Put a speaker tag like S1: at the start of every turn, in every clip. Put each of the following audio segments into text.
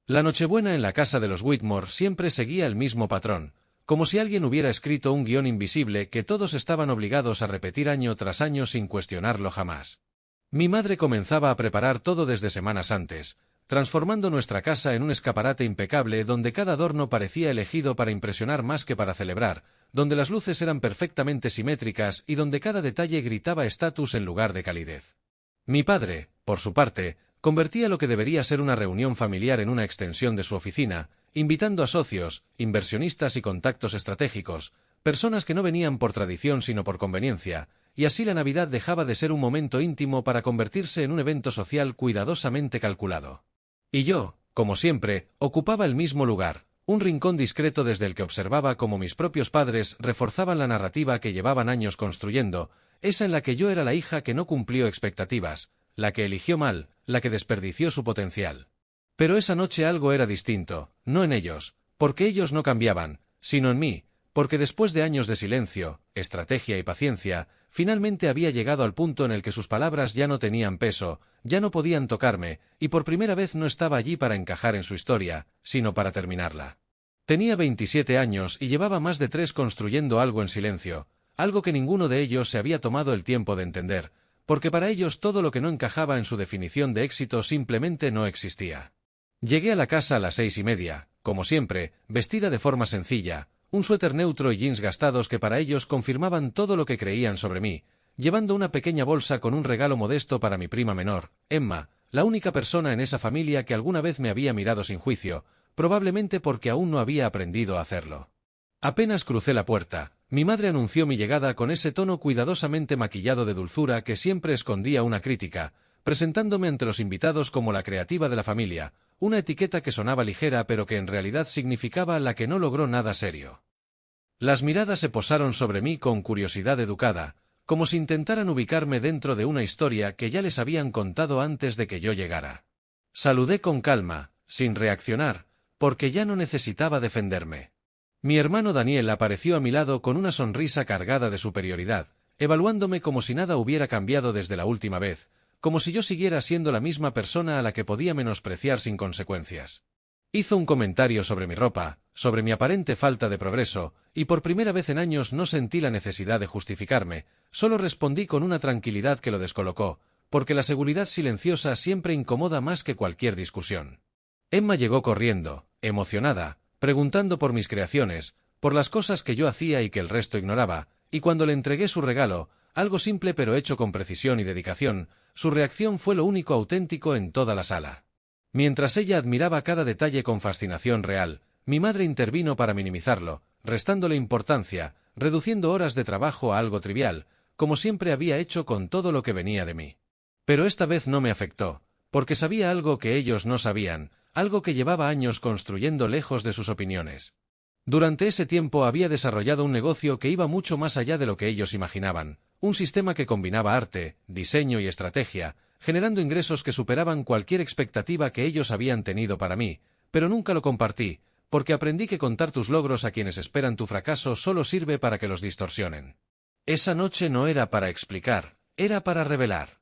S1: La Nochebuena en la casa de los Whitmore siempre seguía el mismo patrón, como si alguien hubiera escrito un guión invisible que todos estaban obligados a repetir año tras año sin cuestionarlo jamás. Mi madre comenzaba a preparar todo desde semanas antes, transformando nuestra casa en un escaparate impecable donde cada adorno parecía elegido para impresionar más que para celebrar, donde las luces eran perfectamente simétricas y donde cada detalle gritaba estatus en lugar de calidez. Mi padre, por su parte, convertía lo que debería ser una reunión familiar en una extensión de su oficina, invitando a socios, inversionistas y contactos estratégicos, personas que no venían por tradición sino por conveniencia, y así la Navidad dejaba de ser un momento íntimo para convertirse en un evento social cuidadosamente calculado. Y yo, como siempre, ocupaba el mismo lugar, un rincón discreto desde el que observaba cómo mis propios padres reforzaban la narrativa que llevaban años construyendo, esa en la que yo era la hija que no cumplió expectativas, la que eligió mal, la que desperdició su potencial. Pero esa noche algo era distinto, no en ellos, porque ellos no cambiaban, sino en mí, porque después de años de silencio, estrategia y paciencia, finalmente había llegado al punto en el que sus palabras ya no tenían peso, ya no podían tocarme, y por primera vez no estaba allí para encajar en su historia, sino para terminarla. Tenía 27 años y llevaba más de 3 construyendo algo en silencio, algo que ninguno de ellos se había tomado el tiempo de entender, porque para ellos todo lo que no encajaba en su definición de éxito simplemente no existía. Llegué a la casa a las 6:30, como siempre, vestida de forma sencilla, un suéter neutro y jeans gastados que para ellos confirmaban todo lo que creían sobre mí, llevando una pequeña bolsa con un regalo modesto para mi prima menor, Emma, la única persona en esa familia que alguna vez me había mirado sin juicio, probablemente porque aún no había aprendido a hacerlo. Apenas crucé la puerta, mi madre anunció mi llegada con ese tono cuidadosamente maquillado de dulzura que siempre escondía una crítica, presentándome ante los invitados como la creativa de la familia, una etiqueta que sonaba ligera pero que en realidad significaba la que no logró nada serio. Las miradas se posaron sobre mí con curiosidad educada, como si intentaran ubicarme dentro de una historia que ya les habían contado antes de que yo llegara. Saludé con calma, sin reaccionar, porque ya no necesitaba defenderme. Mi hermano Daniel apareció a mi lado con una sonrisa cargada de superioridad, evaluándome como si nada hubiera cambiado desde la última vez, como si yo siguiera siendo la misma persona a la que podía menospreciar sin consecuencias. Hizo un comentario sobre mi ropa, sobre mi aparente falta de progreso, y por primera vez en años no sentí la necesidad de justificarme, solo respondí con una tranquilidad que lo descolocó, porque la seguridad silenciosa siempre incomoda más que cualquier discusión. Emma llegó corriendo, emocionada, preguntando por mis creaciones, por las cosas que yo hacía y que el resto ignoraba, y cuando le entregué su regalo, algo simple pero hecho con precisión y dedicación, su reacción fue lo único auténtico en toda la sala. Mientras ella admiraba cada detalle con fascinación real, mi madre intervino para minimizarlo, restándole importancia, reduciendo horas de trabajo a algo trivial, como siempre había hecho con todo lo que venía de mí. Pero esta vez no me afectó, porque sabía algo que ellos no sabían, algo que llevaba años construyendo lejos de sus opiniones. Durante ese tiempo había desarrollado un negocio que iba mucho más allá de lo que ellos imaginaban, un sistema que combinaba arte, diseño y estrategia, generando ingresos que superaban cualquier expectativa que ellos habían tenido para mí, pero nunca lo compartí, porque aprendí que contar tus logros a quienes esperan tu fracaso solo sirve para que los distorsionen. Esa noche no era para explicar, era para revelar.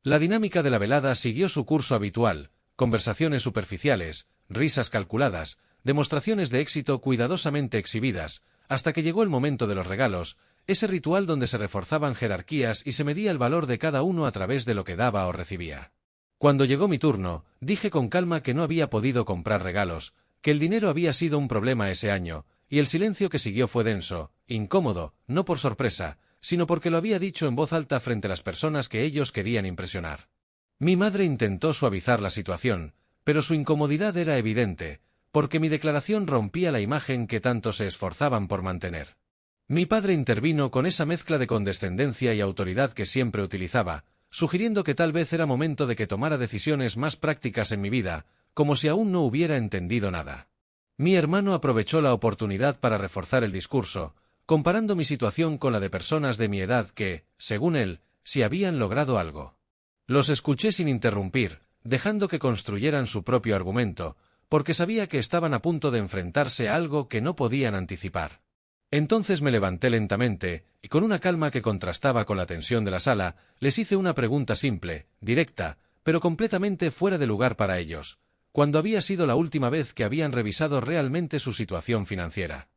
S1: La dinámica de la velada siguió su curso habitual, conversaciones superficiales, risas calculadas, demostraciones de éxito cuidadosamente exhibidas, hasta que llegó el momento de los regalos, ese ritual donde se reforzaban jerarquías y se medía el valor de cada uno a través de lo que daba o recibía. Cuando llegó mi turno, dije con calma que no había podido comprar regalos, que el dinero había sido un problema ese año, y el silencio que siguió fue denso, incómodo, no por sorpresa, sino porque lo había dicho en voz alta frente a las personas que ellos querían impresionar. Mi madre intentó suavizar la situación, pero su incomodidad era evidente, porque mi declaración rompía la imagen que tanto se esforzaban por mantener. Mi padre intervino con esa mezcla de condescendencia y autoridad que siempre utilizaba, sugiriendo que tal vez era momento de que tomara decisiones más prácticas en mi vida, como si aún no hubiera entendido nada. Mi hermano aprovechó la oportunidad para reforzar el discurso, comparando mi situación con la de personas de mi edad que, según él, sí habían logrado algo. Los escuché sin interrumpir, dejando que construyeran su propio argumento, porque sabía que estaban a punto de enfrentarse a algo que no podían anticipar. Entonces me levanté lentamente, y con una calma que contrastaba con la tensión de la sala, les hice una pregunta simple, directa, pero completamente fuera de lugar para ellos. cuando había sido la última vez que habían revisado realmente su situación financiera.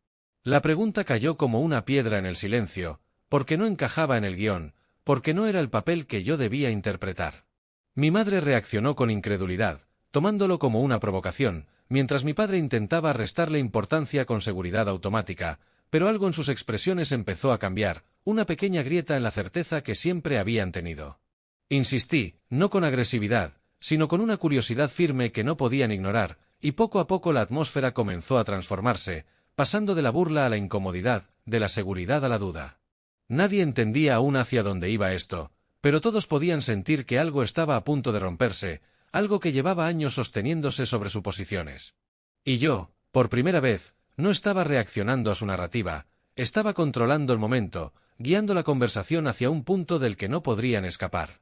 S1: La pregunta cayó como una piedra en el silencio, porque no encajaba en el guión, porque no era el papel que yo debía interpretar. Mi madre reaccionó con incredulidad, tomándolo como una provocación, mientras mi padre intentaba restarle importancia con seguridad automática, pero algo en sus expresiones empezó a cambiar, una pequeña grieta en la certeza que siempre habían tenido. Insistí, no con agresividad, sino con una curiosidad firme que no podían ignorar, y poco a poco la atmósfera comenzó a transformarse, pasando de la burla a la incomodidad, de la seguridad a la duda. Nadie entendía aún hacia dónde iba esto, pero todos podían sentir que algo estaba a punto de romperse, algo que llevaba años sosteniéndose sobre suposiciones. Y yo, por primera vez, no estaba reaccionando a su narrativa, estaba controlando el momento, guiando la conversación hacia un punto del que no podrían escapar.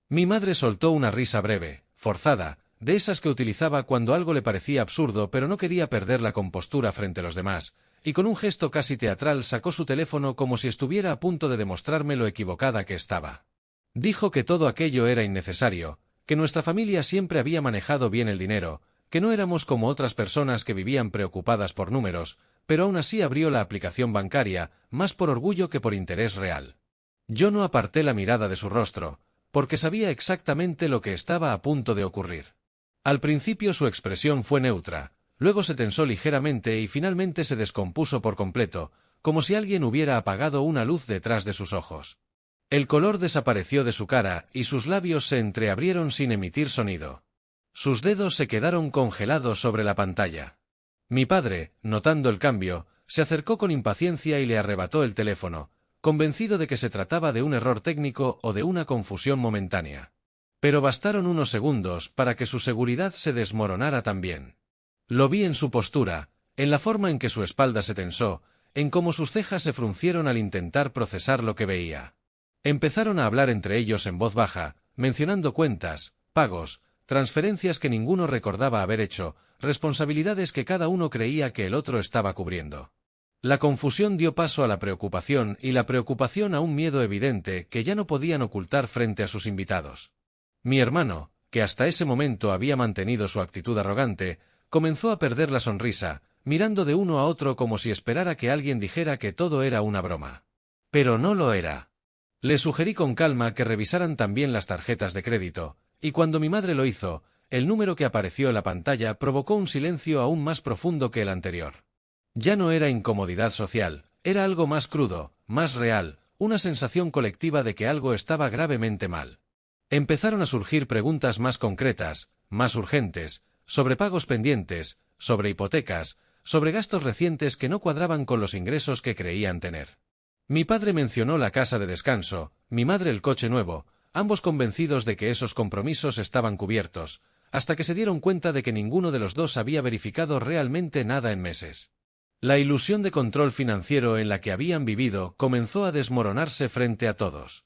S1: Mi madre soltó una risa breve, forzada, de esas que utilizaba cuando algo le parecía absurdo pero no quería perder la compostura frente a los demás, y con un gesto casi teatral sacó su teléfono como si estuviera a punto de demostrarme lo equivocada que estaba. Dijo que todo aquello era innecesario, que nuestra familia siempre había manejado bien el dinero, que no éramos como otras personas que vivían preocupadas por números, pero aún así abrió la aplicación bancaria, más por orgullo que por interés real. Yo no aparté la mirada de su rostro, porque sabía exactamente lo que estaba a punto de ocurrir. Al principio su expresión fue neutra, luego se tensó ligeramente y finalmente se descompuso por completo, como si alguien hubiera apagado una luz detrás de sus ojos. El color desapareció de su cara y sus labios se entreabrieron sin emitir sonido. Sus dedos se quedaron congelados sobre la pantalla. Mi padre, notando el cambio, se acercó con impaciencia y le arrebató el teléfono, convencido de que se trataba de un error técnico o de una confusión momentánea. Pero bastaron unos segundos para que su seguridad se desmoronara también. Lo vi en su postura, en la forma en que su espalda se tensó, en cómo sus cejas se fruncieron al intentar procesar lo que veía. Empezaron a hablar entre ellos en voz baja, mencionando cuentas, pagos, transferencias que ninguno recordaba haber hecho, responsabilidades que cada uno creía que el otro estaba cubriendo. La confusión dio paso a la preocupación y la preocupación a un miedo evidente que ya no podían ocultar frente a sus invitados. Mi hermano, que hasta ese momento había mantenido su actitud arrogante, comenzó a perder la sonrisa, mirando de uno a otro como si esperara que alguien dijera que todo era una broma. Pero no lo era. Le sugerí con calma que revisaran también las tarjetas de crédito, y cuando mi madre lo hizo, el número que apareció en la pantalla provocó un silencio aún más profundo que el anterior. Ya no era incomodidad social, era algo más crudo, más real, una sensación colectiva de que algo estaba gravemente mal. Empezaron a surgir preguntas más concretas, más urgentes, sobre pagos pendientes, sobre hipotecas, sobre gastos recientes que no cuadraban con los ingresos que creían tener. Mi padre mencionó la casa de descanso, mi madre el coche nuevo, ambos convencidos de que esos compromisos estaban cubiertos, hasta que se dieron cuenta de que ninguno de los dos había verificado realmente nada en meses. La ilusión de control financiero en la que habían vivido comenzó a desmoronarse frente a todos.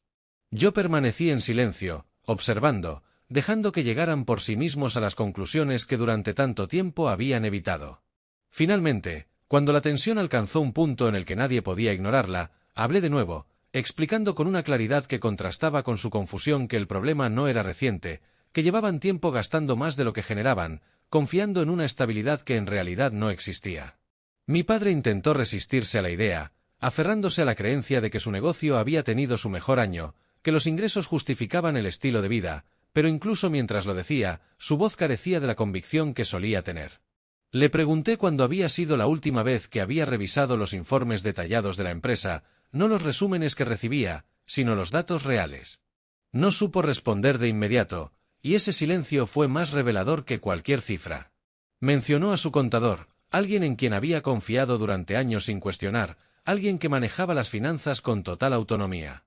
S1: Yo permanecí en silencio, observando, dejando que llegaran por sí mismos a las conclusiones que durante tanto tiempo habían evitado. Finalmente, cuando la tensión alcanzó un punto en el que nadie podía ignorarla, hablé de nuevo, explicando con una claridad que contrastaba con su confusión que el problema no era reciente, que llevaban tiempo gastando más de lo que generaban, confiando en una estabilidad que en realidad no existía. Mi padre intentó resistirse a la idea, aferrándose a la creencia de que su negocio había tenido su mejor año, que los ingresos justificaban el estilo de vida, pero incluso mientras lo decía, su voz carecía de la convicción que solía tener. Le pregunté cuándo había sido la última vez que había revisado los informes detallados de la empresa, no los resúmenes que recibía, sino los datos reales. No supo responder de inmediato, y ese silencio fue más revelador que cualquier cifra. Mencionó a su contador, alguien en quien había confiado durante años sin cuestionar, alguien que manejaba las finanzas con total autonomía.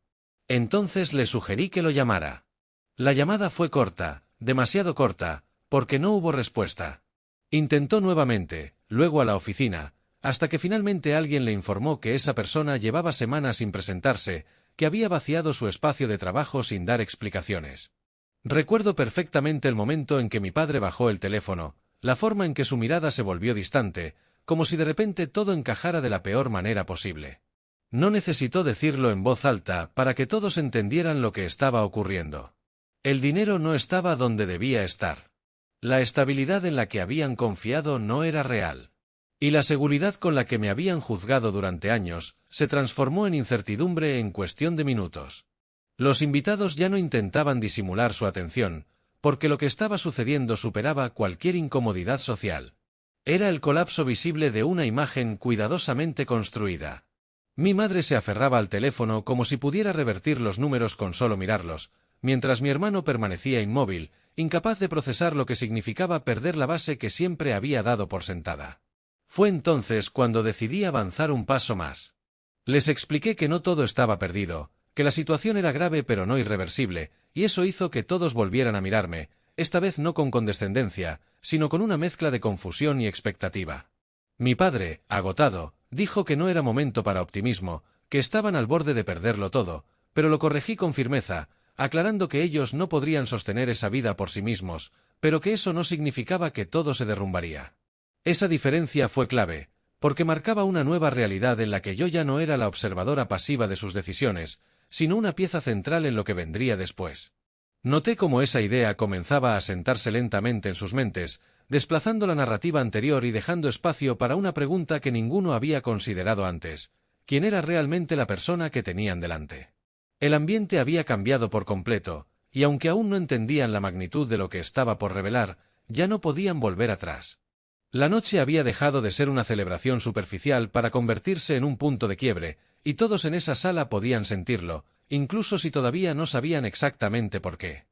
S1: Entonces le sugerí que lo llamara. La llamada fue corta, demasiado corta, porque no hubo respuesta. Intentó nuevamente, luego a la oficina, hasta que finalmente alguien le informó que esa persona llevaba semanas sin presentarse, que había vaciado su espacio de trabajo sin dar explicaciones. Recuerdo perfectamente el momento en que mi padre bajó el teléfono, la forma en que su mirada se volvió distante, como si de repente todo encajara de la peor manera posible. No necesitó decirlo en voz alta para que todos entendieran lo que estaba ocurriendo. El dinero no estaba donde debía estar. La estabilidad en la que habían confiado no era real. Y la seguridad con la que me habían juzgado durante años se transformó en incertidumbre en cuestión de minutos. Los invitados ya no intentaban disimular su atención, porque lo que estaba sucediendo superaba cualquier incomodidad social. Era el colapso visible de una imagen cuidadosamente construida. Mi madre se aferraba al teléfono como si pudiera revertir los números con solo mirarlos, mientras mi hermano permanecía inmóvil, incapaz de procesar lo que significaba perder la base que siempre había dado por sentada. Fue entonces cuando decidí avanzar un paso más. Les expliqué que no todo estaba perdido, que la situación era grave pero no irreversible, y eso hizo que todos volvieran a mirarme, esta vez no con condescendencia, sino con una mezcla de confusión y expectativa. Mi padre, agotado, dijo que no era momento para optimismo, que estaban al borde de perderlo todo, pero lo corregí con firmeza, aclarando que ellos no podrían sostener esa vida por sí mismos, pero que eso no significaba que todo se derrumbaría. Esa diferencia fue clave, porque marcaba una nueva realidad en la que yo ya no era la observadora pasiva de sus decisiones, sino una pieza central en lo que vendría después. Noté cómo esa idea comenzaba a asentarse lentamente en sus mentes, desplazando la narrativa anterior y dejando espacio para una pregunta que ninguno había considerado antes: ¿quién era realmente la persona que tenían delante? El ambiente había cambiado por completo, y aunque aún no entendían la magnitud de lo que estaba por revelar, ya no podían volver atrás. La noche había dejado de ser una celebración superficial para convertirse en un punto de quiebre, y todos en esa sala podían sentirlo, incluso si todavía no sabían exactamente por qué.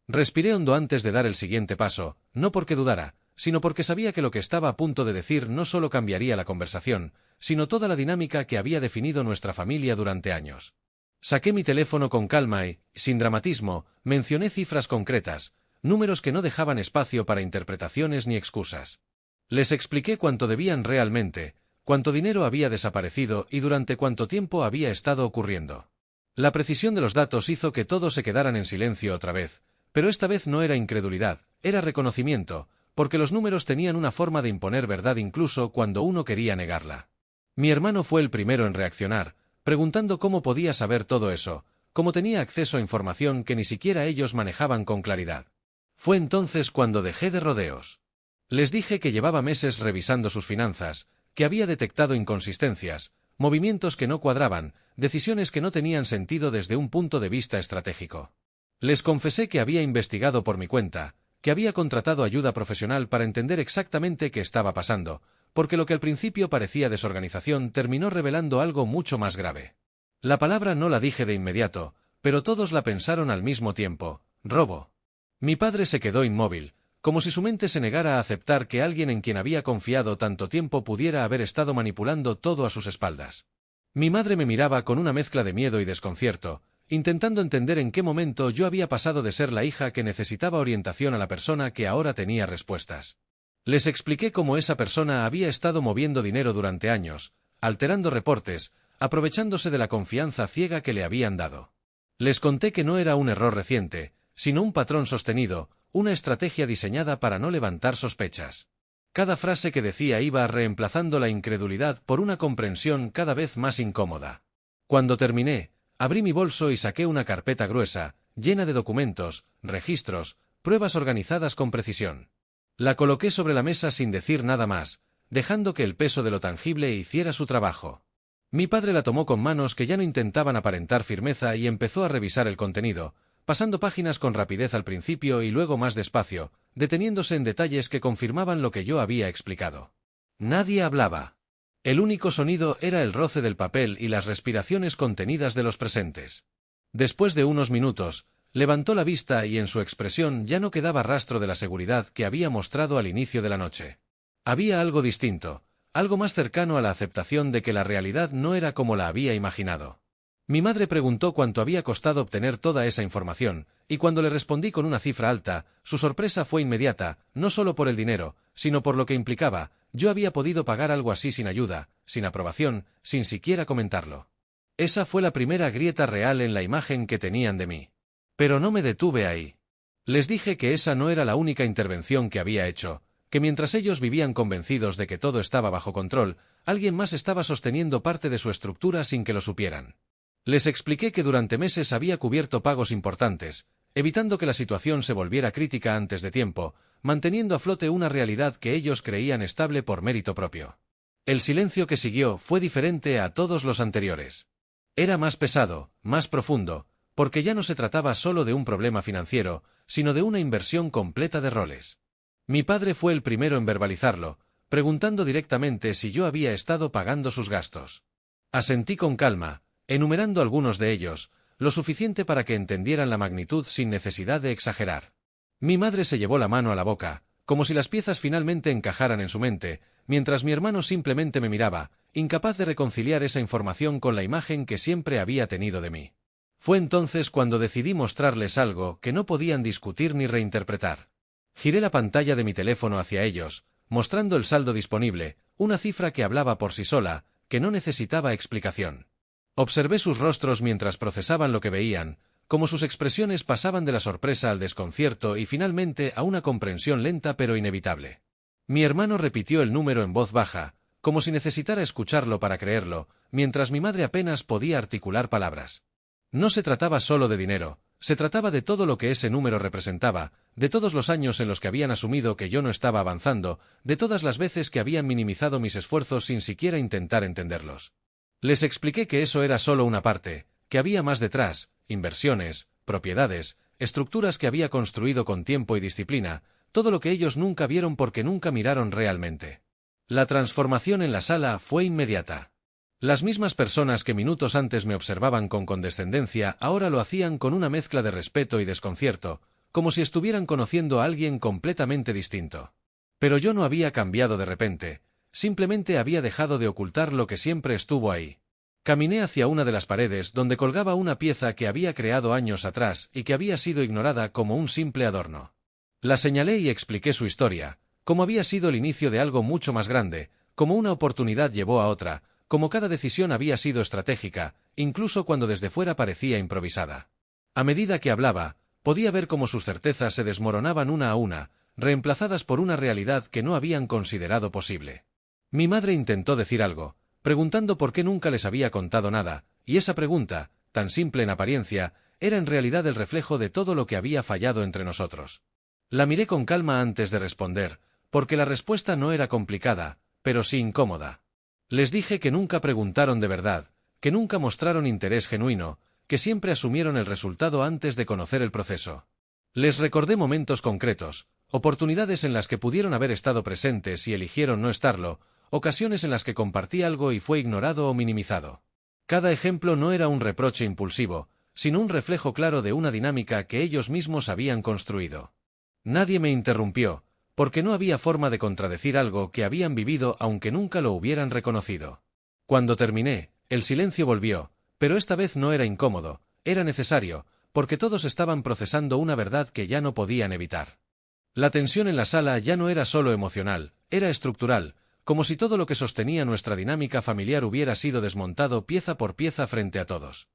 S1: Respiré hondo antes de dar el siguiente paso, no porque dudara, sino porque sabía que lo que estaba a punto de decir no solo cambiaría la conversación, sino toda la dinámica que había definido nuestra familia durante años. Saqué mi teléfono con calma y, sin dramatismo, mencioné cifras concretas, números que no dejaban espacio para interpretaciones ni excusas. Les expliqué cuánto debían realmente, cuánto dinero había desaparecido y durante cuánto tiempo había estado ocurriendo. La precisión de los datos hizo que todos se quedaran en silencio otra vez, pero esta vez no era incredulidad, era reconocimiento, porque los números tenían una forma de imponer verdad incluso cuando uno quería negarla. Mi hermano fue el primero en reaccionar, preguntando cómo podía saber todo eso, cómo tenía acceso a información que ni siquiera ellos manejaban con claridad. Fue entonces cuando dejé de rodeos. Les dije que llevaba meses revisando sus finanzas, que había detectado inconsistencias, movimientos que no cuadraban, decisiones que no tenían sentido desde un punto de vista estratégico. Les confesé que había investigado por mi cuenta, que había contratado ayuda profesional para entender exactamente qué estaba pasando, porque lo que al principio parecía desorganización terminó revelando algo mucho más grave. La palabra no la dije de inmediato, pero todos la pensaron al mismo tiempo: robo. Mi padre se quedó inmóvil, como si su mente se negara a aceptar que alguien en quien había confiado tanto tiempo pudiera haber estado manipulando todo a sus espaldas. Mi madre me miraba con una mezcla de miedo y desconcierto, intentando entender en qué momento yo había pasado de ser la hija que necesitaba orientación a la persona que ahora tenía respuestas. Les expliqué cómo esa persona había estado moviendo dinero durante años, alterando reportes, aprovechándose de la confianza ciega que le habían dado. Les conté que no era un error reciente, sino un patrón sostenido, una estrategia diseñada para no levantar sospechas. Cada frase que decía iba reemplazando la incredulidad por una comprensión cada vez más incómoda. Cuando terminé, abrí mi bolso y saqué una carpeta gruesa, llena de documentos, registros, pruebas organizadas con precisión. La coloqué sobre la mesa sin decir nada más, dejando que el peso de lo tangible hiciera su trabajo. Mi padre la tomó con manos que ya no intentaban aparentar firmeza y empezó a revisar el contenido, pasando páginas con rapidez al principio y luego más despacio, deteniéndose en detalles que confirmaban lo que yo había explicado. Nadie hablaba. El único sonido era el roce del papel y las respiraciones contenidas de los presentes. Después de unos minutos, levantó la vista y en su expresión ya no quedaba rastro de la seguridad que había mostrado al inicio de la noche. Había algo distinto, algo más cercano a la aceptación de que la realidad no era como la había imaginado. Mi madre preguntó cuánto había costado obtener toda esa información, y cuando le respondí con una cifra alta, su sorpresa fue inmediata, no solo por el dinero, sino por lo que implicaba. Yo había podido pagar algo así sin ayuda, sin aprobación, sin siquiera comentarlo. Esa fue la primera grieta real en la imagen que tenían de mí. Pero no me detuve ahí. Les dije que esa no era la única intervención que había hecho, que mientras ellos vivían convencidos de que todo estaba bajo control, alguien más estaba sosteniendo parte de su estructura sin que lo supieran. Les expliqué que durante meses había cubierto pagos importantes, evitando que la situación se volviera crítica antes de tiempo, manteniendo a flote una realidad que ellos creían estable por mérito propio. El silencio que siguió fue diferente a todos los anteriores. Era más pesado, más profundo, porque ya no se trataba solo de un problema financiero, sino de una inversión completa de roles. Mi padre fue el primero en verbalizarlo, preguntando directamente si yo había estado pagando sus gastos. Asentí con calma, enumerando algunos de ellos, lo suficiente para que entendieran la magnitud sin necesidad de exagerar. Mi madre se llevó la mano a la boca, como si las piezas finalmente encajaran en su mente, mientras mi hermano simplemente me miraba, incapaz de reconciliar esa información con la imagen que siempre había tenido de mí. Fue entonces cuando decidí mostrarles algo que no podían discutir ni reinterpretar. Giré la pantalla de mi teléfono hacia ellos, mostrando el saldo disponible, una cifra que hablaba por sí sola, que no necesitaba explicación. Observé sus rostros mientras procesaban lo que veían, como sus expresiones pasaban de la sorpresa al desconcierto y finalmente a una comprensión lenta pero inevitable. Mi hermano repitió el número en voz baja, como si necesitara escucharlo para creerlo, mientras mi madre apenas podía articular palabras. No se trataba solo de dinero, se trataba de todo lo que ese número representaba, de todos los años en los que habían asumido que yo no estaba avanzando, de todas las veces que habían minimizado mis esfuerzos sin siquiera intentar entenderlos. Les expliqué que eso era solo una parte, que había más detrás, inversiones, propiedades, estructuras que había construido con tiempo y disciplina, todo lo que ellos nunca vieron porque nunca miraron realmente. La transformación en la sala fue inmediata. Las mismas personas que minutos antes me observaban con condescendencia ahora lo hacían con una mezcla de respeto y desconcierto, como si estuvieran conociendo a alguien completamente distinto. Pero yo no había cambiado de repente, simplemente había dejado de ocultar lo que siempre estuvo ahí. Caminé hacia una de las paredes donde colgaba una pieza que había creado años atrás y que había sido ignorada como un simple adorno. La señalé y expliqué su historia, como había sido el inicio de algo mucho más grande, como una oportunidad llevó a otra, como cada decisión había sido estratégica, incluso cuando desde fuera parecía improvisada. A medida que hablaba, podía ver cómo sus certezas se desmoronaban una a una, reemplazadas por una realidad que no habían considerado posible. Mi madre intentó decir algo, preguntando por qué nunca les había contado nada, y esa pregunta, tan simple en apariencia, era en realidad el reflejo de todo lo que había fallado entre nosotros. La miré con calma antes de responder, porque la respuesta no era complicada, pero sí incómoda. Les dije que nunca preguntaron de verdad, que nunca mostraron interés genuino, que siempre asumieron el resultado antes de conocer el proceso. Les recordé momentos concretos, oportunidades en las que pudieron haber estado presentes y eligieron no estarlo, ocasiones en las que compartí algo y fue ignorado o minimizado. Cada ejemplo no era un reproche impulsivo, sino un reflejo claro de una dinámica que ellos mismos habían construido. Nadie me interrumpió, porque no había forma de contradecir algo que habían vivido aunque nunca lo hubieran reconocido. Cuando terminé, el silencio volvió, pero esta vez no era incómodo, era necesario, porque todos estaban procesando una verdad que ya no podían evitar. La tensión en la sala ya no era solo emocional, era estructural, como si todo lo que sostenía nuestra dinámica familiar hubiera sido desmontado pieza por pieza frente a todos.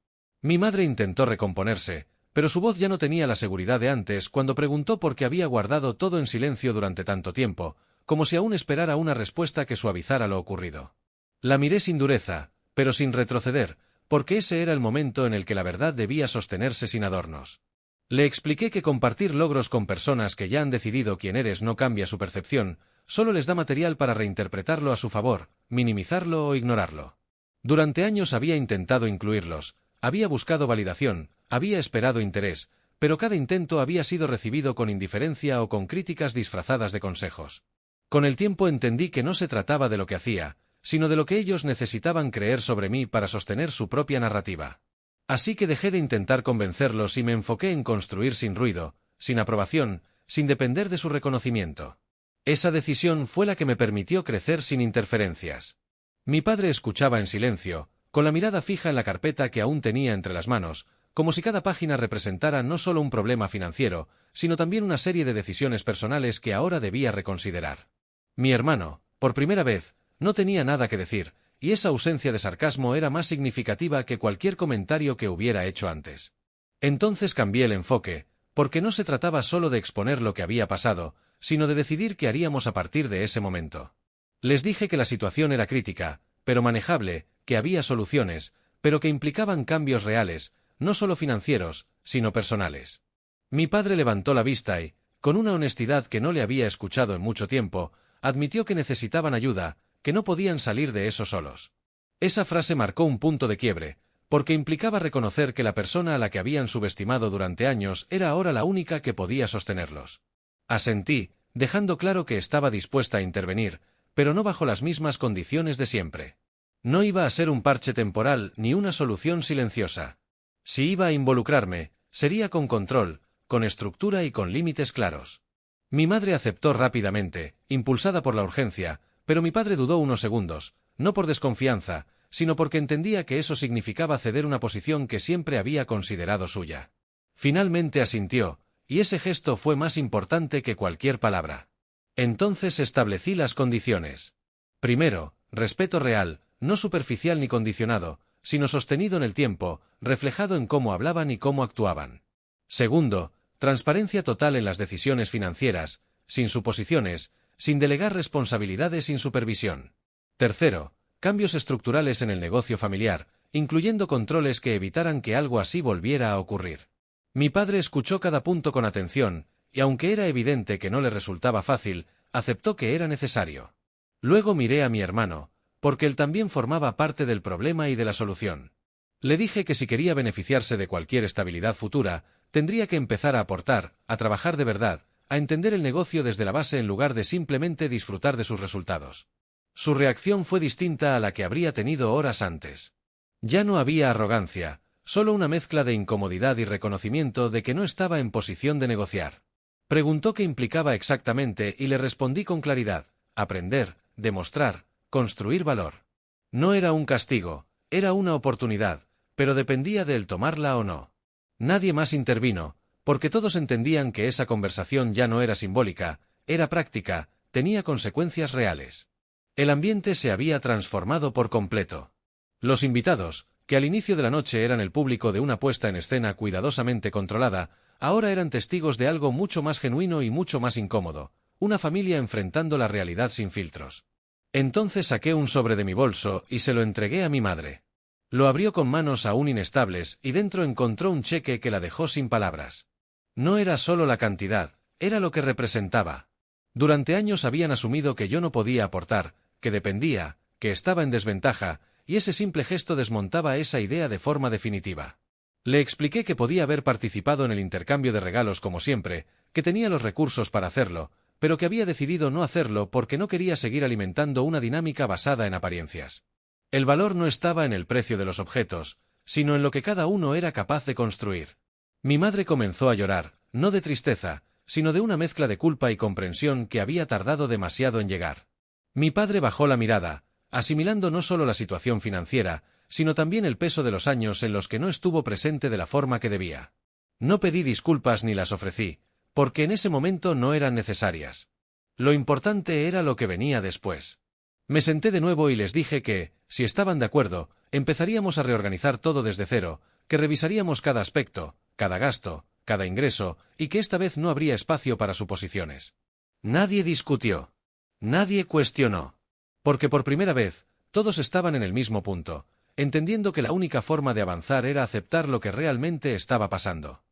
S1: Mi madre intentó recomponerse, pero su voz ya no tenía la seguridad de antes cuando preguntó por qué había guardado todo en silencio durante tanto tiempo, como si aún esperara una respuesta que suavizara lo ocurrido. La miré sin dureza, pero sin retroceder, porque ese era el momento en el que la verdad debía sostenerse sin adornos. Le expliqué que compartir logros con personas que ya han decidido quién eres no cambia su percepción, solo les da material para reinterpretarlo a su favor, minimizarlo o ignorarlo. Durante años había intentado incluirlos, había buscado validación, había esperado interés, pero cada intento había sido recibido con indiferencia o con críticas disfrazadas de consejos. Con el tiempo entendí que no se trataba de lo que hacía, sino de lo que ellos necesitaban creer sobre mí para sostener su propia narrativa. Así que dejé de intentar convencerlos y me enfoqué en construir sin ruido, sin aprobación, sin depender de su reconocimiento. Esa decisión fue la que me permitió crecer sin interferencias. Mi padre escuchaba en silencio, con la mirada fija en la carpeta que aún tenía entre las manos, como si cada página representara no solo un problema financiero, sino también una serie de decisiones personales que ahora debía reconsiderar. Mi hermano, por primera vez, no tenía nada que decir, y esa ausencia de sarcasmo era más significativa que cualquier comentario que hubiera hecho antes. Entonces cambié el enfoque, porque no se trataba solo de exponer lo que había pasado, sino de decidir qué haríamos a partir de ese momento. Les dije que la situación era crítica, pero manejable, que había soluciones, pero que implicaban cambios reales, no solo financieros, sino personales. Mi padre levantó la vista y, con una honestidad que no le había escuchado en mucho tiempo, admitió que necesitaban ayuda, que no podían salir de eso solos. Esa frase marcó un punto de quiebre, porque implicaba reconocer que la persona a la que habían subestimado durante años era ahora la única que podía sostenerlos. Asentí, dejando claro que estaba dispuesta a intervenir, pero no bajo las mismas condiciones de siempre. No iba a ser un parche temporal ni una solución silenciosa. Si iba a involucrarme, sería con control, con estructura y con límites claros. Mi madre aceptó rápidamente, impulsada por la urgencia, pero mi padre dudó unos segundos, no por desconfianza, sino porque entendía que eso significaba ceder una posición que siempre había considerado suya. Finalmente asintió, y ese gesto fue más importante que cualquier palabra. Entonces establecí las condiciones. Primero, respeto real, no superficial ni condicionado, sino sostenido en el tiempo, reflejado en cómo hablaban y cómo actuaban. Segundo, transparencia total en las decisiones financieras, sin suposiciones, sin delegar responsabilidades sin supervisión. Tercero, cambios estructurales en el negocio familiar, incluyendo controles que evitaran que algo así volviera a ocurrir. Mi padre escuchó cada punto con atención, y aunque era evidente que no le resultaba fácil, aceptó que era necesario. Luego miré a mi hermano, porque él también formaba parte del problema y de la solución. Le dije que si quería beneficiarse de cualquier estabilidad futura, tendría que empezar a aportar, a trabajar de verdad, a entender el negocio desde la base en lugar de simplemente disfrutar de sus resultados. Su reacción fue distinta a la que habría tenido horas antes. Ya no había arrogancia, solo una mezcla de incomodidad y reconocimiento de que no estaba en posición de negociar. Preguntó qué implicaba exactamente y le respondí con claridad: aprender, demostrar, construir valor. No era un castigo, era una oportunidad, pero dependía de él tomarla o no. Nadie más intervino, porque todos entendían que esa conversación ya no era simbólica, era práctica, tenía consecuencias reales. El ambiente se había transformado por completo. Los invitados, que al inicio de la noche eran el público de una puesta en escena cuidadosamente controlada, ahora eran testigos de algo mucho más genuino y mucho más incómodo, una familia enfrentando la realidad sin filtros. Entonces saqué un sobre de mi bolso y se lo entregué a mi madre. Lo abrió con manos aún inestables y dentro encontró un cheque que la dejó sin palabras. No era solo la cantidad, era lo que representaba. Durante años habían asumido que yo no podía aportar, que dependía, que estaba en desventaja, y ese simple gesto desmontaba esa idea de forma definitiva. Le expliqué que podía haber participado en el intercambio de regalos como siempre, que tenía los recursos para hacerlo, pero que había decidido no hacerlo porque no quería seguir alimentando una dinámica basada en apariencias. El valor no estaba en el precio de los objetos, sino en lo que cada uno era capaz de construir. Mi madre comenzó a llorar, no de tristeza, sino de una mezcla de culpa y comprensión que había tardado demasiado en llegar. Mi padre bajó la mirada, asimilando no solo la situación financiera, sino también el peso de los años en los que no estuvo presente de la forma que debía. No pedí disculpas ni las ofrecí, porque en ese momento no eran necesarias. Lo importante era lo que venía después. Me senté de nuevo y les dije que, si estaban de acuerdo, empezaríamos a reorganizar todo desde cero, que revisaríamos cada aspecto, cada gasto, cada ingreso, y que esta vez no habría espacio para suposiciones. Nadie discutió. Nadie cuestionó. Porque por primera vez, todos estaban en el mismo punto, entendiendo que la única forma de avanzar era aceptar lo que realmente estaba pasando.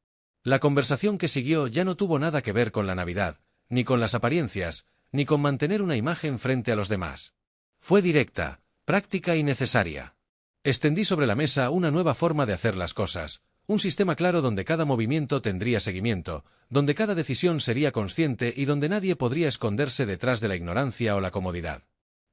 S1: La conversación que siguió ya no tuvo nada que ver con la Navidad, ni con las apariencias, ni con mantener una imagen frente a los demás. Fue directa, práctica y necesaria. Extendí sobre la mesa una nueva forma de hacer las cosas, un sistema claro donde cada movimiento tendría seguimiento, donde cada decisión sería consciente y donde nadie podría esconderse detrás de la ignorancia o la comodidad.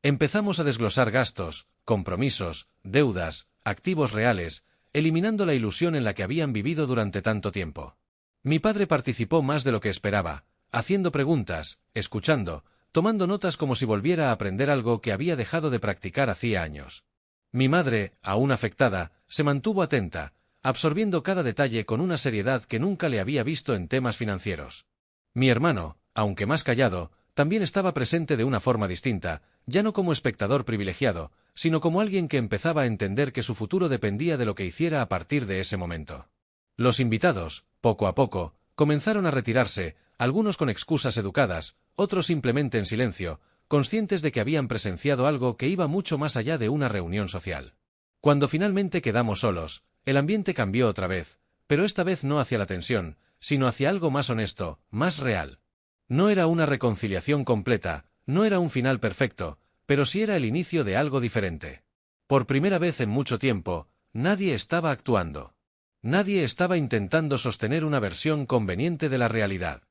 S1: Empezamos a desglosar gastos, compromisos, deudas, activos reales, eliminando la ilusión en la que habían vivido durante tanto tiempo. Mi padre participó más de lo que esperaba, haciendo preguntas, escuchando, tomando notas como si volviera a aprender algo que había dejado de practicar hacía años. Mi madre, aún afectada, se mantuvo atenta, absorbiendo cada detalle con una seriedad que nunca le había visto en temas financieros. Mi hermano, aunque más callado, también estaba presente de una forma distinta, ya no como espectador privilegiado, sino como alguien que empezaba a entender que su futuro dependía de lo que hiciera a partir de ese momento. Los invitados, poco a poco, comenzaron a retirarse, algunos con excusas educadas, otros simplemente en silencio, conscientes de que habían presenciado algo que iba mucho más allá de una reunión social. Cuando finalmente quedamos solos, el ambiente cambió otra vez, pero esta vez no hacia la tensión, sino hacia algo más honesto, más real. No era una reconciliación completa, no era un final perfecto, pero sí era el inicio de algo diferente. Por primera vez en mucho tiempo, nadie estaba actuando. Nadie estaba intentando sostener una versión conveniente de la realidad.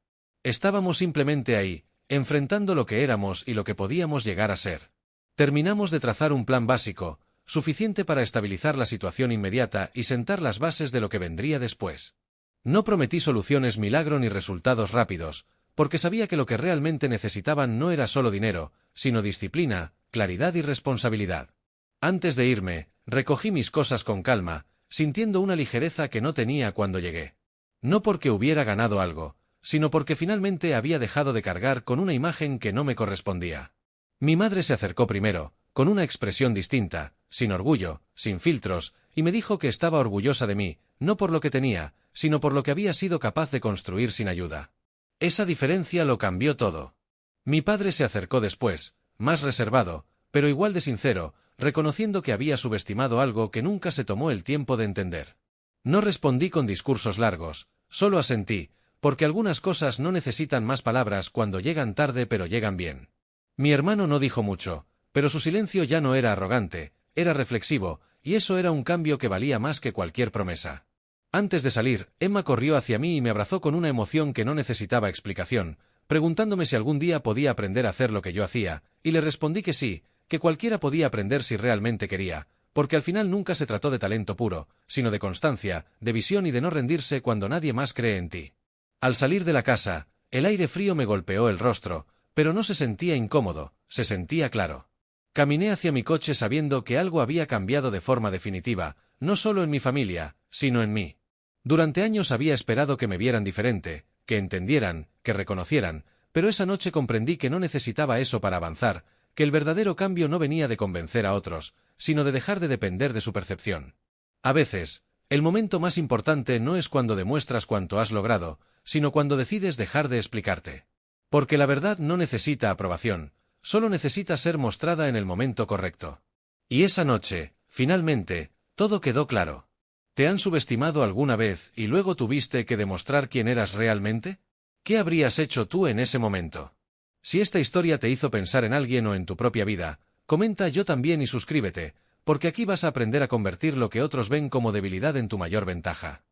S1: Estábamos simplemente ahí, enfrentando lo que éramos y lo que podíamos llegar a ser. Terminamos de trazar un plan básico, suficiente para estabilizar la situación inmediata y sentar las bases de lo que vendría después. No prometí soluciones milagro ni resultados rápidos, porque sabía que lo que realmente necesitaban no era solo dinero, sino disciplina, claridad y responsabilidad. Antes de irme, recogí mis cosas con calma, sintiendo una ligereza que no tenía cuando llegué. No porque hubiera ganado algo, sino porque finalmente había dejado de cargar con una imagen que no me correspondía. Mi madre se acercó primero, con una expresión distinta, sin orgullo, sin filtros, y me dijo que estaba orgullosa de mí, no por lo que tenía, sino por lo que había sido capaz de construir sin ayuda. Esa diferencia lo cambió todo. Mi padre se acercó después, más reservado, pero igual de sincero, reconociendo que había subestimado algo que nunca se tomó el tiempo de entender. No respondí con discursos largos, solo asentí, porque algunas cosas no necesitan más palabras cuando llegan tarde pero llegan bien. Mi hermano no dijo mucho, pero su silencio ya no era arrogante, era reflexivo, y eso era un cambio que valía más que cualquier promesa. Antes de salir, Emma corrió hacia mí y me abrazó con una emoción que no necesitaba explicación, preguntándome si algún día podía aprender a hacer lo que yo hacía, y le respondí que sí, que cualquiera podía aprender si realmente quería, porque al final nunca se trató de talento puro, sino de constancia, de visión y de no rendirse cuando nadie más cree en ti. Al salir de la casa, el aire frío me golpeó el rostro, pero no se sentía incómodo, se sentía claro. Caminé hacia mi coche sabiendo que algo había cambiado de forma definitiva, no solo en mi familia, sino en mí. Durante años había esperado que me vieran diferente, que entendieran, que reconocieran, pero esa noche comprendí que no necesitaba eso para avanzar, que el verdadero cambio no venía de convencer a otros, sino de dejar de depender de su percepción. A veces, el momento más importante no es cuando demuestras cuánto has logrado, sino cuando decides dejar de explicarte. Porque la verdad no necesita aprobación, solo necesita ser mostrada en el momento correcto. Y esa noche, finalmente, todo quedó claro. ¿Te han subestimado alguna vez y luego tuviste que demostrar quién eras realmente? ¿Qué habrías hecho tú en ese momento? Si esta historia te hizo pensar en alguien o en tu propia vida, comenta yo también y suscríbete, porque aquí vas a aprender a convertir lo que otros ven como debilidad en tu mayor ventaja.